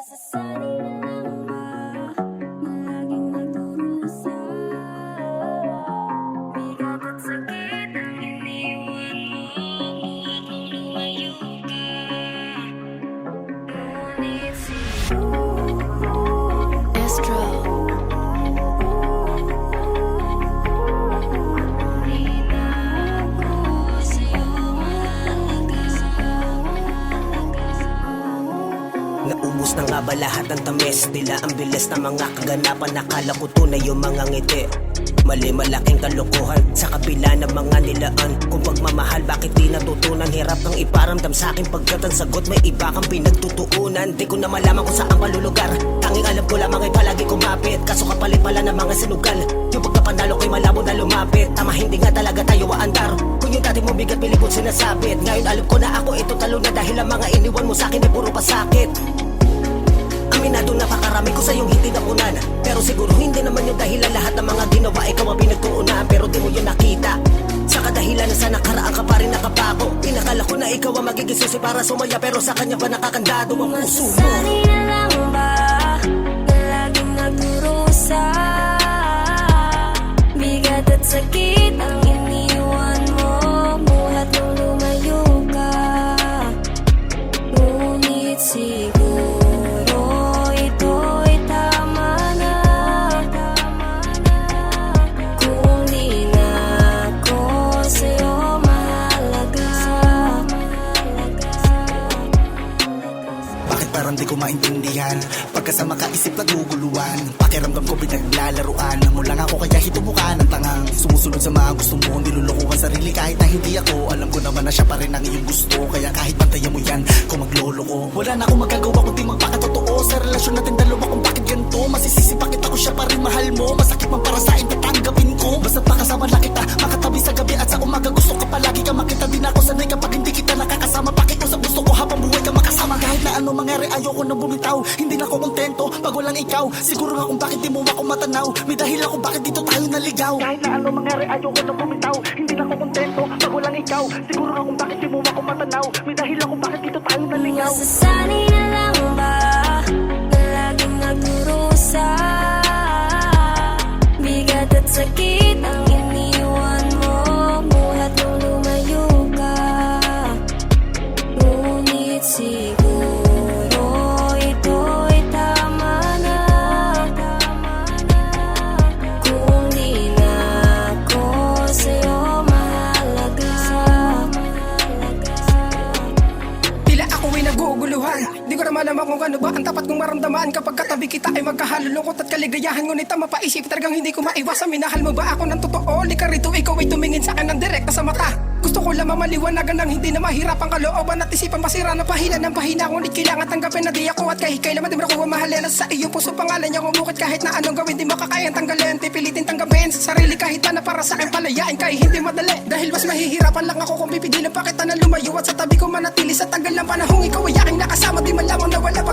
Masasanay na lang ba na laging nagdurusa? Bigat at sakit ang iniwan mo buhat nung lumayo ka. Ngunit siguro Astro di na ako sa'yo mahalaga. Naubos na nga ba lahat ng tamis nila? Ang bilis na mga kaganapan, nakala ko tunay yung mga ngiti. Mali, malaking kalokohan sa kabila ng mga nilaan. Kung pagmamahal, bakit di natutunan? Hirap kang iparamdam sa akin pagkat ang sagot may iba kang pinagtutuunan. Di ko na malaman kung saan palulugar. Tanging alam ko lamang ay palagi kumapit. Kaso kapalit pala ng mga sinugal. Yung pagkapanalo ko'y malabo na lumapit. Tama, hindi nga talaga tayo aandar. Kung yung dati mo bigat pilipot sinasabit, ngayon alam ko na ako ito talo na. Dahil ang mga iniwan mo sa akin ay puro pasakit. Aminado napakarami ko sa iyong hindi napunan. Pero siguro hindi naman yung dahilan. Lahat ng mga ginawa ikaw ang pinagtuunan. Pero di mo yun nakita. Sa kadahilan na sa nakaraan ka pa rin nakapako. Pinakala ko na ikaw ang magiging susi para sumaya. Pero sa kanya ba nakakandado ang puso mo? Masasanay na lang ba na laging nagdurusa? Bigat at sakit ang iniwan mo buhat nung lumayo ka. Ngunit siguro ito'y tama na. Kung di na ako sa'yo mahalaga. Bakit parang di ko maintindihan? Pagkasama ka isip naguguluhan. Pakiramdam ko pinaglalaruan. Mo lang ako kaya hitumukha ng tangang. Sumusunod sa mga gusto mo, nilulukuhan sarili kahit na hindi ako. Alam ko naman na siya pa rin ang iyong gusto. Kaya kahit bantayan mo yan, kung maglolo ko, wala na akong magagawa kundi magpakatotoo sa relasyon natin dalawa kung bakit ganito. Masisisi bakit ako siya pa rin mahal mo. Masakit man para sa akin tatanggapin ko. Basta't makasama lang kita, makatabi sa gabi at sa umaga. Gusto ka palagi ka makita, din ako sanay kapag hindi kita nakakasama. Pakiusap gusto ko habang buhay ka makasama. Kahit na ano mangyari ayoko na bumitaw. Hindi na ako kontento pag walang ikaw. Siguro nga kung bakit di mo ako matanaw. May dahil ako bakit dito tayo naligaw. Kahit na ano mangyari ayoko na bumitaw. Hindi na ako kontento pag walang ikaw. Siguro nga kung bakit di mo ako matanaw. May dahil ako bakit dito tayo naligaw. Masasanay na lang ba na laging nagdurusa? Bigat at sakit ang iniwan mo buhat nung lumayo ka. Ngunit siguro ito'y tama na. Kung di na ako sa'yo mahalaga. Tila ako'y naguguluhan. Di ko na malaman kung ano ba ang tapat kong maramdaman. Kapag katabi kita ay magkahalulungkot at kaligayahan. Ngunit ang mapaisip talagang hindi ko maiwasan. Minahal mo ba ako ng totoo? Lika rito, ikaw ay tumingin sa akin ng direkta sa mata. Gusto ko lamang maliwanagan ng hindi na mahirap ang kalooban at isipan masira na pahina ng pahina. Ngunit kailangan tanggapin na di ako at kahit kailan di mo nakuha mahalin. At sa iyong puso pangalan niya kumukit kahit na anong gawin di makakayang tanggalin. Pipilitin tanggapin sa sarili kahit na para sa akin palayain kahit hindi madali. Dahil mas mahihirapan lang ako kung pipigilan pa kita na lumayo. At sa tabi ko manatili sa tagal ng panahong ikaw ay aking nakasama. Di man lamang nawala pa